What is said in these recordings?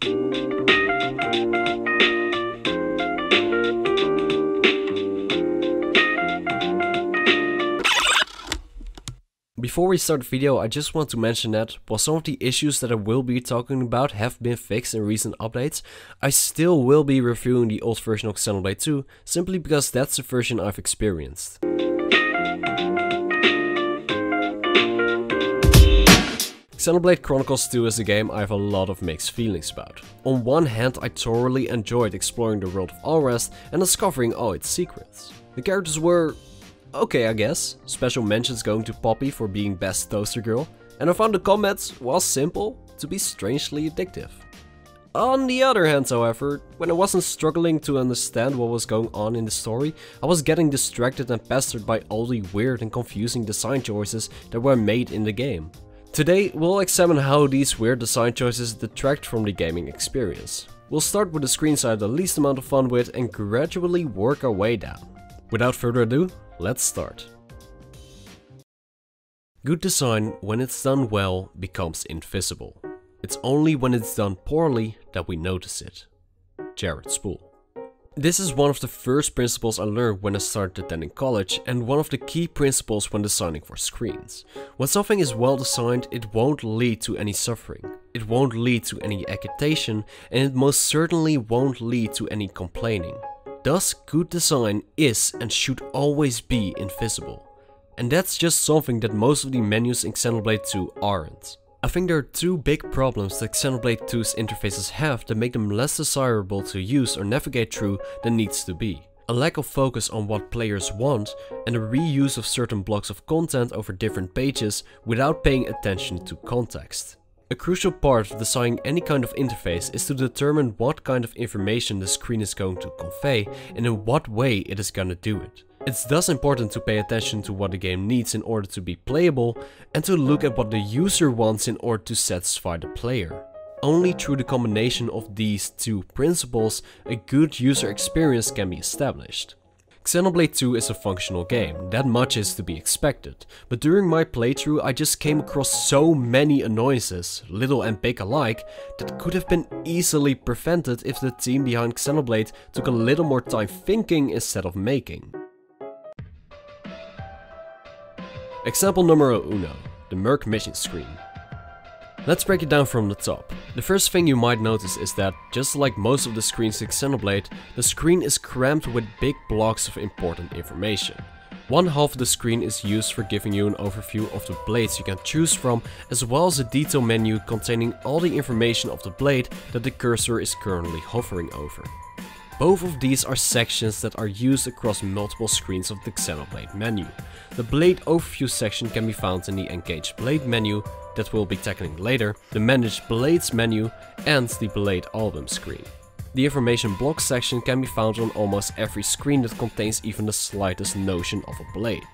Before we start the video, I just want to mention that while some of the issues that I will be talking about have been fixed in recent updates, I still will be reviewing the old version of Xenoblade 2, simply because that's the version I've experienced. Xenoblade Chronicles 2 is a game I have a lot of mixed feelings about. On one hand, I thoroughly enjoyed exploring the world of Alrest and discovering all its secrets. The characters were okay, I guess. Special mentions going to Poppy for being best toaster girl, and I found the combat, while simple, to be strangely addictive. On the other hand, however, when I wasn't struggling to understand what was going on in the story, I was getting distracted and pestered by all the weird and confusing design choices that were made in the game. Today, we'll examine how these weird design choices detract from the gaming experience. We'll start with the screens I had the least amount of fun with and gradually work our way down. Without further ado, let's start. Good design, when it's done well, becomes invisible. It's only when it's done poorly that we notice it. Jared Spool. This is one of the first principles I learned when I started attending college, and one of the key principles when designing for screens. When something is well designed, it won't lead to any suffering. It won't lead to any agitation, and it most certainly won't lead to any complaining. Thus, good design is and should always be invisible. And that's just something that most of the menus in Xenoblade 2 aren't. I think there are two big problems that Xenoblade 2's interfaces have that make them less desirable to use or navigate through than needs to be. A lack of focus on what players want, and a reuse of certain blocks of content over different pages without paying attention to context. A crucial part of designing any kind of interface is to determine what kind of information the screen is going to convey and in what way it is going to do it. It's thus important to pay attention to what the game needs in order to be playable and to look at what the user wants in order to satisfy the player. Only through the combination of these two principles, a good user experience can be established. Xenoblade 2 is a functional game, that much is to be expected, but during my playthrough I just came across so many annoyances, little and big alike, that could have been easily prevented if the team behind Xenoblade took a little more time thinking instead of making. Example numero uno, the Merc Mission screen. Let's break it down from the top. The first thing you might notice is that, just like most of the screens in Xenoblade, the screen is crammed with big blocks of important information. One half of the screen is used for giving you an overview of the blades you can choose from, as well as a detail menu containing all the information of the blade that the cursor is currently hovering over. Both of these are sections that are used across multiple screens of the Xenoblade menu. The Blade Overview section can be found in the Engage Blade menu, that we'll be tackling later, the Manage Blades menu, and the Blade Album screen. The Information Block section can be found on almost every screen that contains even the slightest notion of a blade.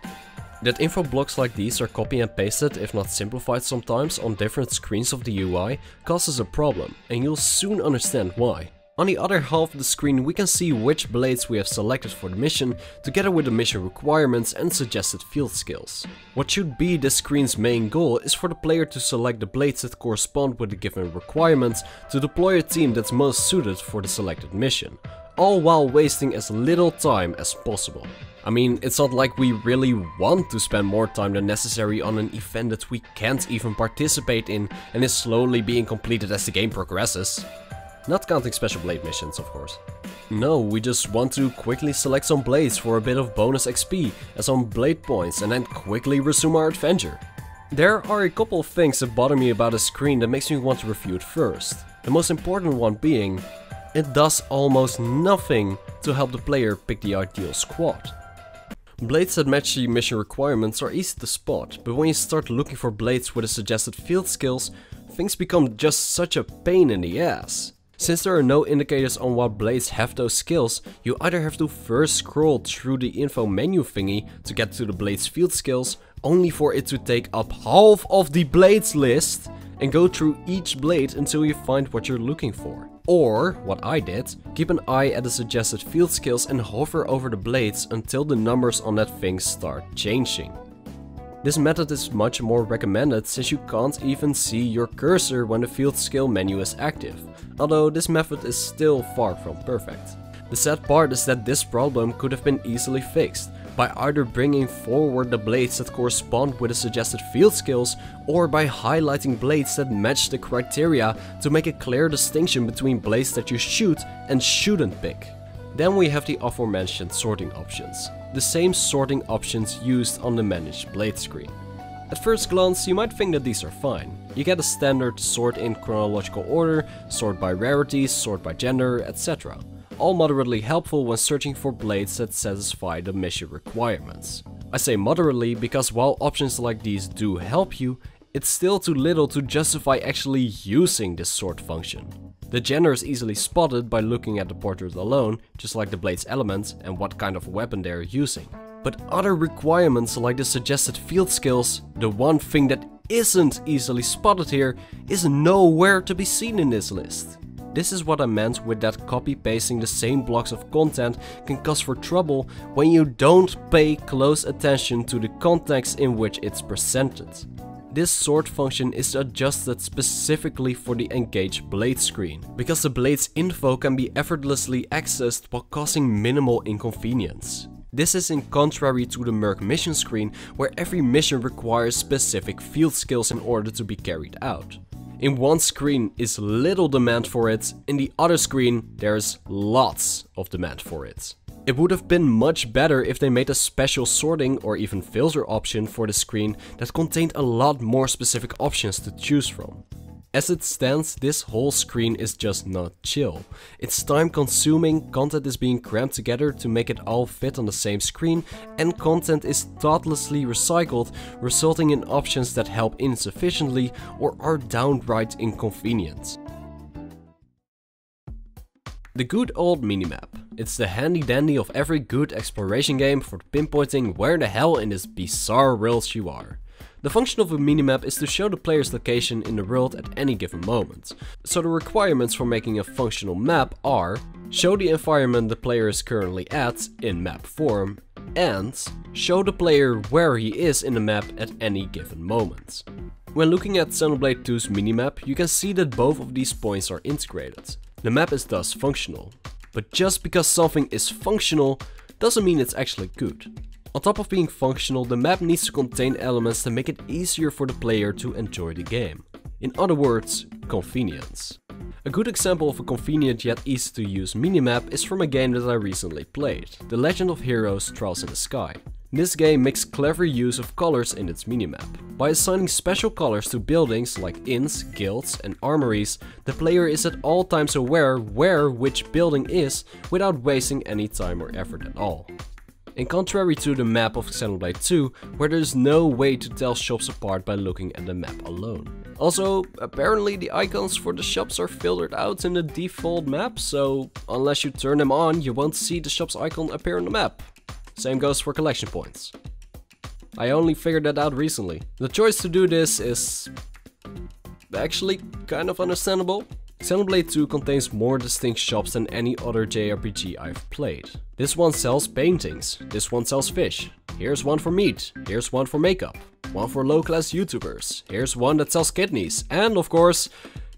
That info blocks like these are copy and pasted, if not simplified sometimes, on different screens of the UI causes a problem, and you'll soon understand why. On the other half of the screen we can see which blades we have selected for the mission, together with the mission requirements and suggested field skills. What should be this screen's main goal is for the player to select the blades that correspond with the given requirements to deploy a team that's most suited for the selected mission, all while wasting as little time as possible. I mean, it's not like we really want to spend more time than necessary on an event that we can't even participate in and is slowly being completed as the game progresses. Not counting special blade missions, of course. No, we just want to quickly select some blades for a bit of bonus XP and some blade points and then quickly resume our adventure. There are a couple of things that bother me about a screen that makes me want to review it first. The most important one being, it does almost nothing to help the player pick the ideal squad. Blades that match the mission requirements are easy to spot, but when you start looking for blades with the suggested field skills, things become just such a pain in the ass. Since there are no indicators on what blades have those skills, you either have to first scroll through the info menu thingy to get to the blade's field skills, only for it to take up half of the blades list, and go through each blade until you find what you're looking for. Or, what I did, keep an eye at the suggested field skills and hover over the blades until the numbers on that thing start changing. This method is much more recommended since you can't even see your cursor when the field skill menu is active, although this method is still far from perfect. The sad part is that this problem could have been easily fixed by either bringing forward the blades that correspond with the suggested field skills, or by highlighting blades that match the criteria to make a clear distinction between blades that you shoot and shouldn't pick. Then we have the aforementioned sorting options, the same sorting options used on the Manage Blade screen. At first glance you might think that these are fine. You get a standard sort in chronological order, sort by rarity, sort by gender, etc. All moderately helpful when searching for blades that satisfy the mission requirements. I say moderately because while options like these do help you, it's still too little to justify actually using this sort function. The gender is easily spotted by looking at the portrait alone, just like the blade's elements and what kind of weapon they are using. But other requirements like the suggested field skills, the one thing that isn't easily spotted here, is nowhere to be seen in this list. This is what I meant with that copy-pasting the same blocks of content can cause for trouble when you don't pay close attention to the context in which it's presented. This sort function is adjusted specifically for the Engage Blade screen, because the blade's info can be effortlessly accessed while causing minimal inconvenience. This is in contrary to the Merc Mission screen, where every mission requires specific field skills in order to be carried out. In one screen is little demand for it, in the other screen there's lots of demand for it. It would have been much better if they made a special sorting or even filter option for the screen that contained a lot more specific options to choose from. As it stands, this whole screen is just not chill. It's time consuming, content is being crammed together to make it all fit on the same screen, and content is thoughtlessly recycled, resulting in options that help insufficiently or are downright inconvenient. The good old minimap. It's the handy dandy of every good exploration game for pinpointing where the hell in this bizarre world you are. The function of a minimap is to show the player's location in the world at any given moment. So the requirements for making a functional map are: show the environment the player is currently at in map form, and show the player where he is in the map at any given moment. When looking at Xenoblade 2's minimap, you can see that both of these points are integrated. The map is thus functional. But just because something is functional doesn't mean it's actually good. On top of being functional, the map needs to contain elements that make it easier for the player to enjoy the game. In other words, convenience. A good example of a convenient yet easy to use minimap is from a game that I recently played, The Legend of Heroes: Trials in the Sky. This game makes clever use of colors in its minimap. By assigning special colors to buildings like inns, guilds and armories, the player is at all times aware where which building is without wasting any time or effort at all. In contrary to the map of Xenoblade 2, where there is no way to tell shops apart by looking at the map alone. Also, apparently the icons for the shops are filtered out in the default map, so unless you turn them on, you won't see the shop's icon appear on the map. Same goes for collection points. I only figured that out recently. The choice to do this is actually kind of understandable. Xenoblade 2 contains more distinct shops than any other JRPG I've played. This one sells paintings, this one sells fish, here's one for meat, here's one for makeup, one for low class YouTubers, here's one that sells kidneys, and of course,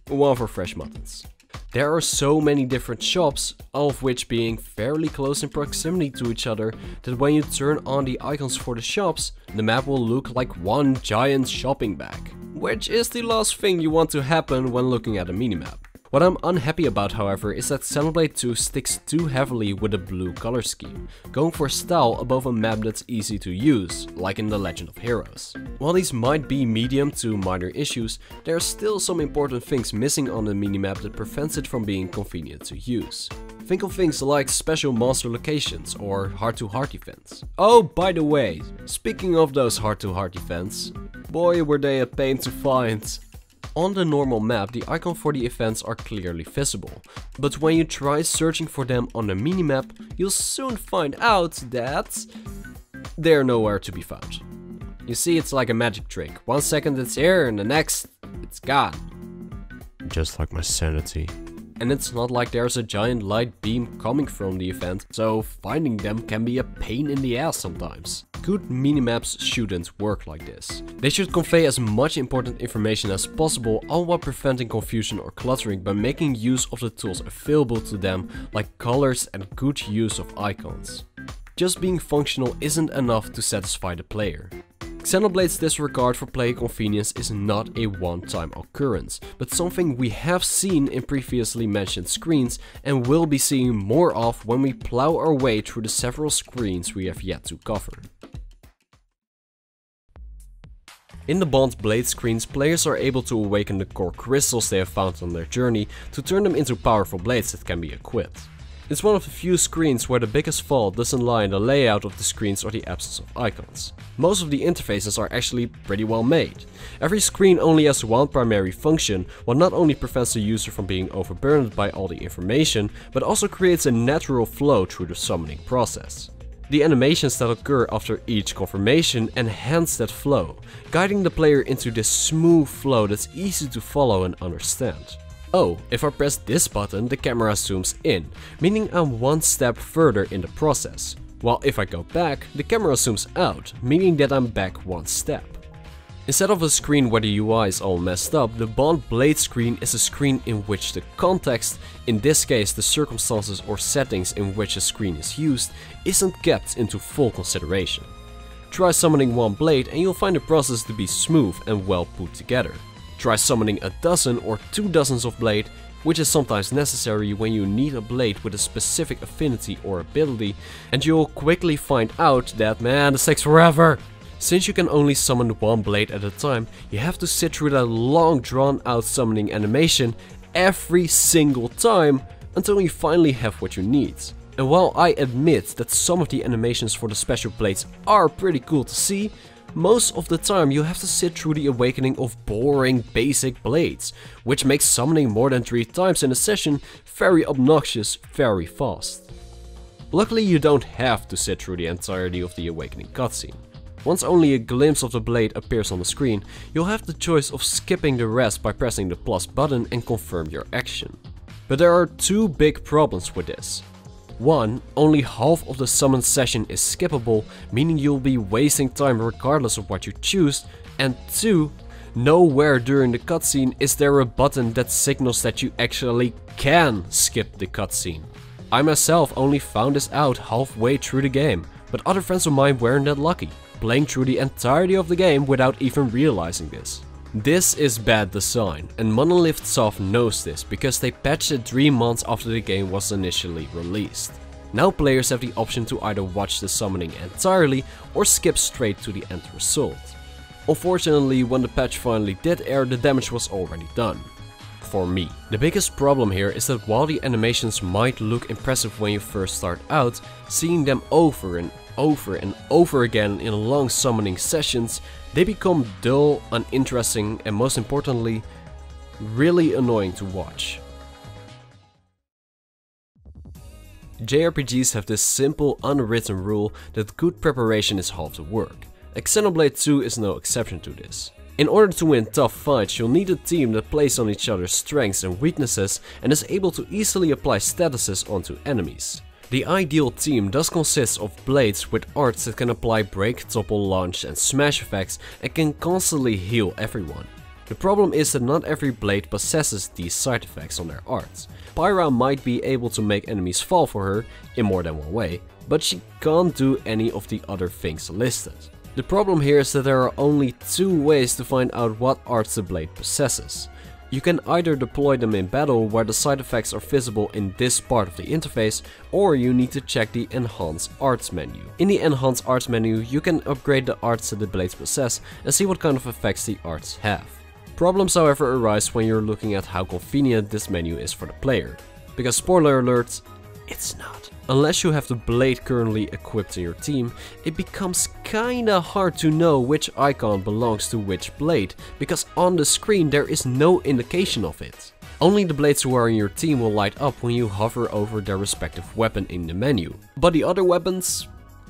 one for fresh muttons. There are so many different shops, all of which being fairly close in proximity to each other, that when you turn on the icons for the shops, the map will look like one giant shopping bag. Which is the last thing you want to happen when looking at a minimap. What I'm unhappy about, however, is that Xenoblade 2 sticks too heavily with the blue color scheme, going for style above a map that's easy to use, like in The Legend of Heroes. While these might be medium to minor issues, there are still some important things missing on the minimap that prevents it from being convenient to use. Think of things like special monster locations or heart-to-heart events. Oh, by the way, speaking of those heart-to-heart events, boy were they a pain to find. On the normal map, the icon for the events are clearly visible, but when you try searching for them on the minimap, you'll soon find out that they're nowhere to be found. You see, it's like a magic trick. 1 second it's here and the next, it's gone. Just like my sanity. And it's not like there's a giant light beam coming from the event, so finding them can be a pain in the ass sometimes. good minimaps shouldn't work like this. They should convey as much important information as possible, all while preventing confusion or cluttering by making use of the tools available to them, like colors and good use of icons. Just being functional isn't enough to satisfy the player. Xenoblade's disregard for player convenience is not a one-time occurrence, but something we have seen in previously mentioned screens and will be seeing more of when we plow our way through the several screens we have yet to cover. In the Bond Blade screens, players are able to awaken the core crystals they have found on their journey to turn them into powerful blades that can be equipped. It's one of the few screens where the biggest fault doesn't lie in the layout of the screens or the absence of icons. Most of the interfaces are actually pretty well made. Every screen only has one primary function, what not only prevents the user from being overburdened by all the information, but also creates a natural flow through the summoning process. The animations that occur after each confirmation enhance that flow, guiding the player into this smooth flow that's easy to follow and understand. Oh, if I press this button, the camera zooms in, meaning I'm one step further in the process. While if I go back, the camera zooms out, meaning that I'm back one step. Instead of a screen where the UI is all messed up, the Bond Blade screen is a screen in which the context, in this case the circumstances or settings in which a screen is used, isn't kept into full consideration. Try summoning one blade and you'll find the process to be smooth and well put together. Try summoning a dozen or 2 dozens of blade, which is sometimes necessary when you need a blade with a specific affinity or ability, and you'll quickly find out that, man, this takes forever. Since you can only summon one blade at a time, you have to sit through that long drawn out summoning animation every single time until you finally have what you need. And while I admit that some of the animations for the special blades are pretty cool to see, most of the time you have to sit through the awakening of boring basic blades, which makes summoning more than 3 times in a session very obnoxious very fast. Luckily you don't have to sit through the entirety of the awakening cutscene. Once only a glimpse of the blade appears on the screen, you'll have the choice of skipping the rest by pressing the plus button and confirm your action. But there are 2 big problems with this. 1. Only half of the summon session is skippable, meaning you'll be wasting time regardless of what you choose, and 2. Nowhere during the cutscene is there a button that signals that you actually can skip the cutscene. I myself only found this out halfway through the game, but other friends of mine weren't that lucky, playing through the entirety of the game without even realizing this. This is bad design, and Monolith Soft knows this because they patched it 3 months after the game was initially released. Now players have the option to either watch the summoning entirely or skip straight to the end result. Unfortunately, when the patch finally did air, the damage was already done. For me. The biggest problem here is that while the animations might look impressive when you first start out, seeing them over and over again in long summoning sessions, they become dull, uninteresting, and most importantly, really annoying to watch. JRPGs have this simple, unwritten rule that good preparation is half the work. Xenoblade 2 is no exception to this. In order to win tough fights, you'll need a team that plays on each other's strengths and weaknesses and is able to easily apply statuses onto enemies. The ideal team thus consists of blades with arts that can apply break, topple, launch and smash effects and can constantly heal everyone. The problem is that not every blade possesses these side effects on their arts. Pyra might be able to make enemies fall for her in more than one way, but she can't do any of the other things listed. The problem here is that there are only 2 ways to find out what arts the blade possesses. You can either deploy them in battle where the side effects are visible in this part of the interface, or you need to check the Enhance Arts menu. In the Enhance Arts menu, you can upgrade the arts that the blades possess and see what kind of effects the arts have. Problems however arise when you're looking at how convenient this menu is for the player. Because spoiler alert, it's not. Unless you have the blade currently equipped in your team, it becomes kinda hard to know which icon belongs to which blade, because on the screen there is no indication of it. Only the blades who are in your team will light up when you hover over their respective weapon in the menu. But the other weapons,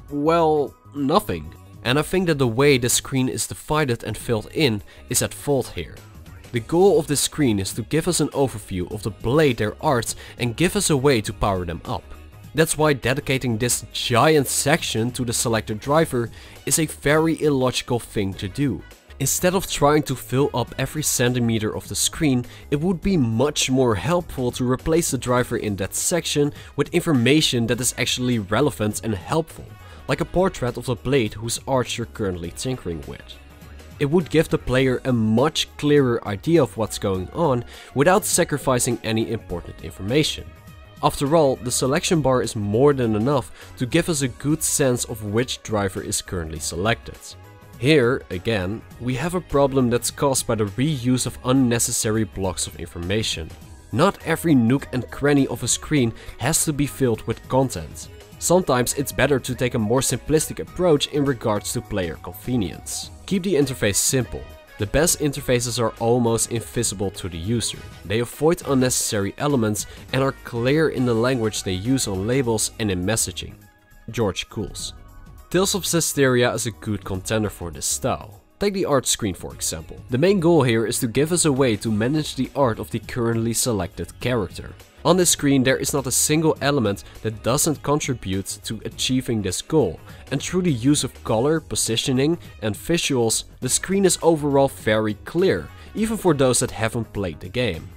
well, nothing. And I think that the way the screen is divided and filled in is at fault here. The goal of this screen is to give us an overview of the blade, their arts, and give us a way to power them up. That's why dedicating this giant section to the selected driver is a very illogical thing to do. Instead of trying to fill up every centimeter of the screen, it would be much more helpful to replace the driver in that section with information that is actually relevant and helpful, like a portrait of the blade whose art you're currently tinkering with. It would give the player a much clearer idea of what's going on without sacrificing any important information. After all, the selection bar is more than enough to give us a good sense of which driver is currently selected. Here, again, we have a problem that's caused by the reuse of unnecessary blocks of information. Not every nook and cranny of a screen has to be filled with content. Sometimes it's better to take a more simplistic approach in regards to player convenience. Keep the interface simple. The best interfaces are almost invisible to the user. They avoid unnecessary elements and are clear in the language they use on labels and in messaging. George Cools. Tales of Zestiria is a good contender for this style. Take the art screen for example. The main goal here is to give us a way to manage the art of the currently selected character. On this screen there is not a single element that doesn't contribute to achieving this goal, and through the use of color, positioning and visuals, the screen is overall very clear, even for those that haven't played the game.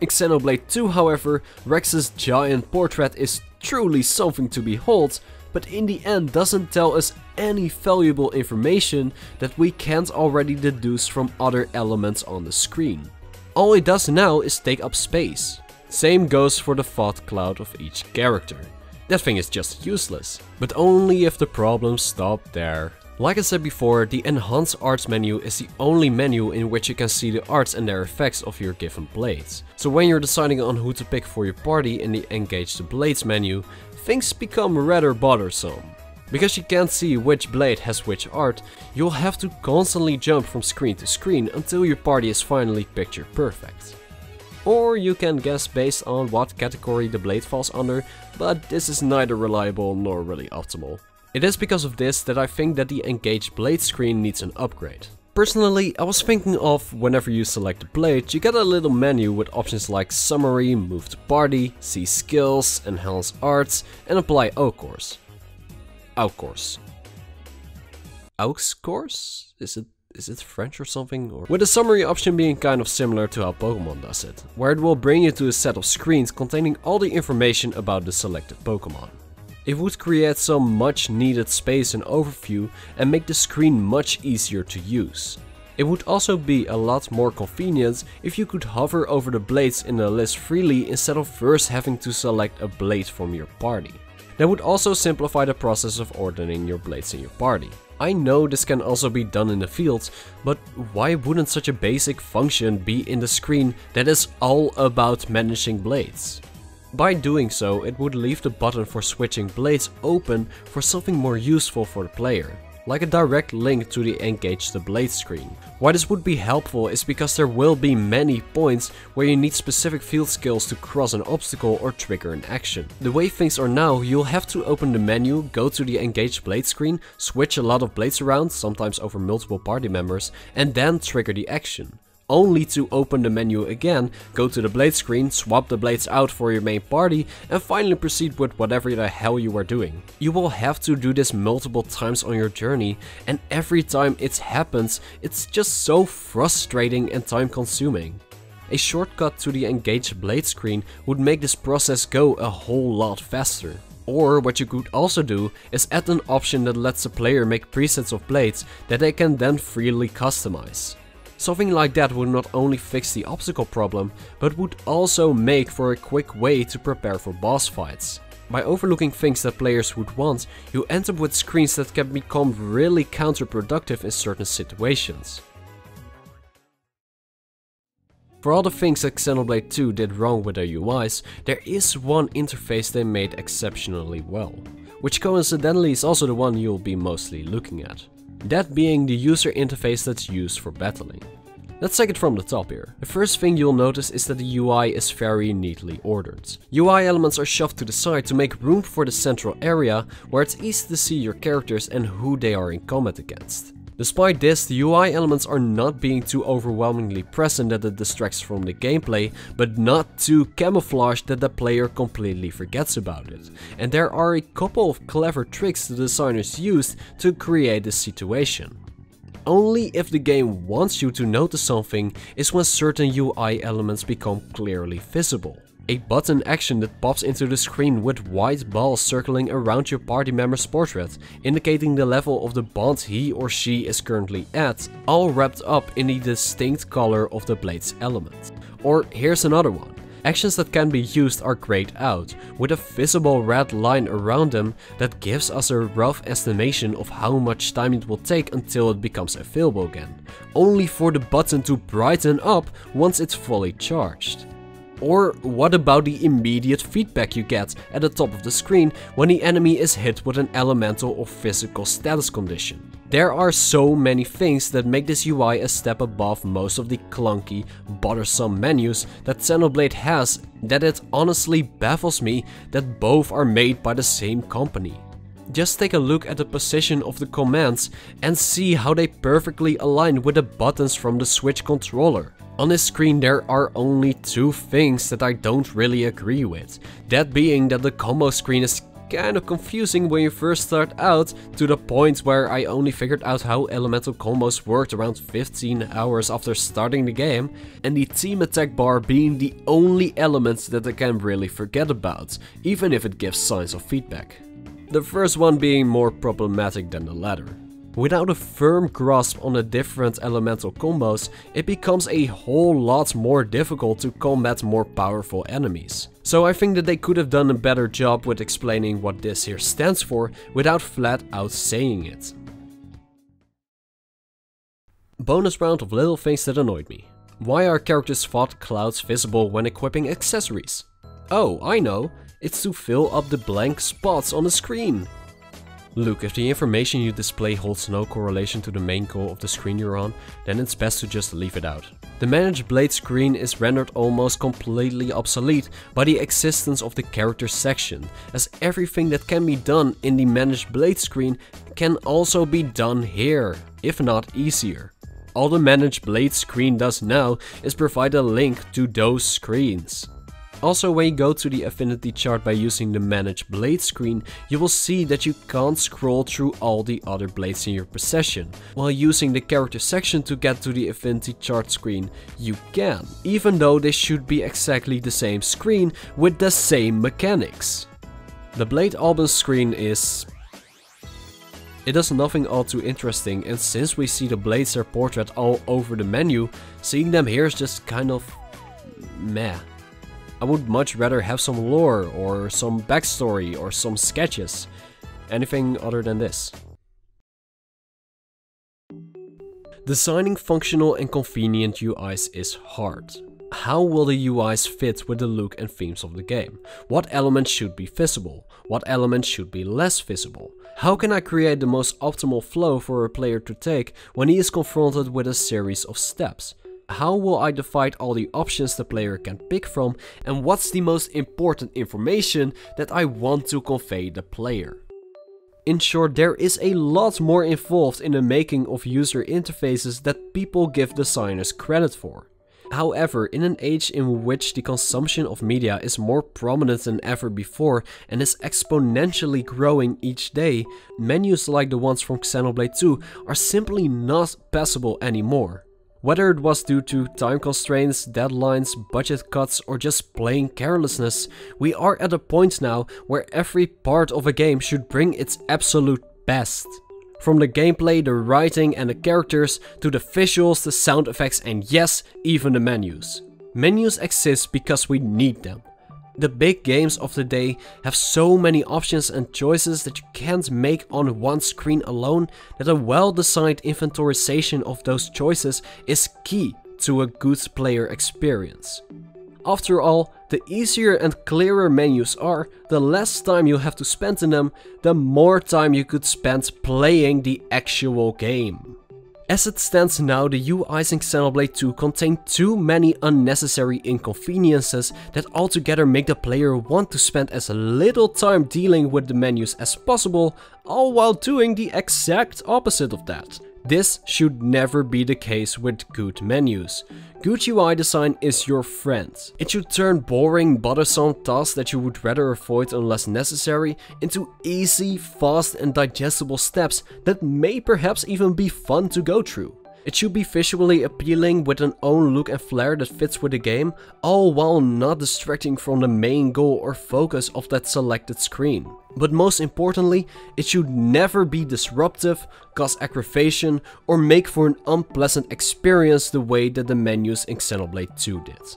In Xenoblade 2, however, Rex's giant portrait is truly something to behold, but in the end doesn't tell us any valuable information that we can't already deduce from other elements on the screen. All it does now is take up space. Same goes for the thought cloud of each character. That thing is just useless, but only if the problems stop there. Like I said before, the Enhance Arts menu is the only menu in which you can see the arts and their effects of your given blades. So when you're deciding on who to pick for your party in the Engage the Blades menu, things become rather bothersome. Because you can't see which blade has which art, you'll have to constantly jump from screen to screen until your party is finally picture perfect. Or you can guess based on what category the blade falls under, but this is neither reliable nor really optimal. It is because of this that I think that the Engage Blade screen needs an upgrade. Personally, I was thinking of whenever you select the blade, you get a little menu with options like Summary, Move to Party, See Skills, Enhance Arts, and Apply Outcourse. Outcourse. Outcourse? Is it French or something? Or with the summary option being kind of similar to how Pokemon does it, where it will bring you to a set of screens containing all the information about the selected Pokemon. It would create some much needed space and overview and make the screen much easier to use. It would also be a lot more convenient if you could hover over the blades in the list freely instead of first having to select a blade from your party. That would also simplify the process of ordering your blades in your party. I know this can also be done in the field, but why wouldn't such a basic function be in the screen that is all about managing blades? By doing so, it would leave the button for switching blades open for something more useful for the player, like a direct link to the Engage the Blade screen. Why this would be helpful is because there will be many points where you need specific field skills to cross an obstacle or trigger an action. The way things are now, you'll have to open the menu, go to the Engage Blade screen, switch a lot of blades around, sometimes over multiple party members, and then trigger the action. Only to open the menu again, go to the blade screen, swap the blades out for your main party, and finally proceed with whatever the hell you are doing. You will have to do this multiple times on your journey, and every time it happens, it's just so frustrating and time consuming. A shortcut to the Engage Blade screen would make this process go a whole lot faster. Or what you could also do is add an option that lets the player make presets of blades that they can then freely customize. Something like that would not only fix the obstacle problem, but would also make for a quick way to prepare for boss fights. By overlooking things that players would want, you end up with screens that can become really counterproductive in certain situations. For all the things that Xenoblade 2 did wrong with their UIs, there is one interface they made exceptionally well, which coincidentally is also the one you'll be mostly looking at. That being the user interface that's used for battling. Let's take it from the top here. The first thing you'll notice is that the UI is very neatly ordered. UI elements are shoved to the side to make room for the central area where it's easy to see your characters and who they are in combat against. Despite this, the UI elements are not being too overwhelmingly present that it distracts from the gameplay, but not too camouflaged that the player completely forgets about it. And there are a couple of clever tricks the designers used to create this situation. Only if the game wants you to notice something is when certain UI elements become clearly visible. A button action that pops into the screen with white balls circling around your party member's portrait, indicating the level of the bond he or she is currently at, all wrapped up in the distinct color of the blade's element. Or here's another one. Actions that can be used are grayed out, with a visible red line around them that gives us a rough estimation of how much time it will take until it becomes available again, only for the button to brighten up once it's fully charged. Or what about the immediate feedback you get at the top of the screen when the enemy is hit with an elemental or physical status condition? There are so many things that make this UI a step above most of the clunky, bothersome menus that Xenoblade has that it honestly baffles me that both are made by the same company. Just take a look at the position of the commands and see how they perfectly align with the buttons from the Switch controller. On this screen there are only two things that I don't really agree with. That being that the combo screen is kind of confusing when you first start out, to the point where I only figured out how elemental combos worked around 15 hours after starting the game, and the team attack bar being the only element that I can really forget about, even if it gives signs of feedback. The first one being more problematic than the latter. Without a firm grasp on the different elemental combos, it becomes a whole lot more difficult to combat more powerful enemies. So I think that they could have done a better job with explaining what this here stands for without flat out saying it. Bonus round of little things that annoyed me. Why are characters' thought clouds visible when equipping accessories? Oh, I know, it's to fill up the blank spots on the screen. Look, if the information you display holds no correlation to the main goal of the screen you're on, then it's best to just leave it out. The Manage Blade screen is rendered almost completely obsolete by the existence of the character section, as everything that can be done in the Manage Blade screen can also be done here, if not easier. All the Manage Blade screen does now is provide a link to those screens. Also, when you go to the affinity chart by using the Manage Blade screen, you will see that you can't scroll through all the other blades in your possession. While using the character section to get to the affinity chart screen, you can, even though they should be exactly the same screen with the same mechanics. The Blade album screen is... it does nothing all too interesting, and since we see the blades their portrait all over the menu, seeing them here is just kind of... meh. I would much rather have some lore, or some backstory, or some sketches. Anything other than this. Designing functional and convenient UIs is hard. How will the UIs fit with the look and themes of the game? What elements should be visible? What elements should be less visible? How can I create the most optimal flow for a player to take when he is confronted with a series of steps? How will I divide all the options the player can pick from, and what's the most important information that I want to convey the player? In short, there is a lot more involved in the making of user interfaces that people give designers credit for. However, in an age in which the consumption of media is more prominent than ever before and is exponentially growing each day, menus like the ones from Xenoblade 2 are simply not passable anymore. Whether it was due to time constraints, deadlines, budget cuts, or just plain carelessness, we are at a point now where every part of a game should bring its absolute best. From the gameplay, the writing and the characters, to the visuals, the sound effects, and yes, even the menus. Menus exist because we need them. The big games of the day have so many options and choices that you can't make on one screen alone, that a well-designed inventorization of those choices is key to a good player experience. After all, the easier and clearer menus are, the less time you have to spend in them, the more time you could spend playing the actual game. As it stands now, the UIs in Xenoblade 2 contain too many unnecessary inconveniences that altogether make the player want to spend as little time dealing with the menus as possible, all while doing the exact opposite of that. This should never be the case with good menus. Good UI design is your friend. It should turn boring, bothersome tasks that you would rather avoid unless necessary into easy, fast and digestible steps that may perhaps even be fun to go through. It should be visually appealing with an own look and flair that fits with the game, all while not distracting from the main goal or focus of that selected screen. But most importantly, it should never be disruptive, cause aggravation, or make for an unpleasant experience the way that the menus in Xenoblade 2 did.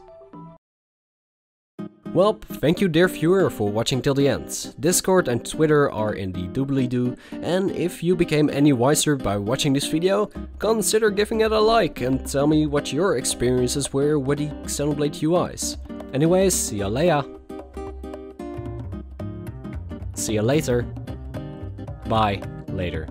Well, thank you dear viewer for watching till the end. Discord and Twitter are in the doobly-doo, and if you became any wiser by watching this video, consider giving it a like and tell me what your experiences were with the Xenoblade UIs. Anyways, see ya later. See ya later. Bye later.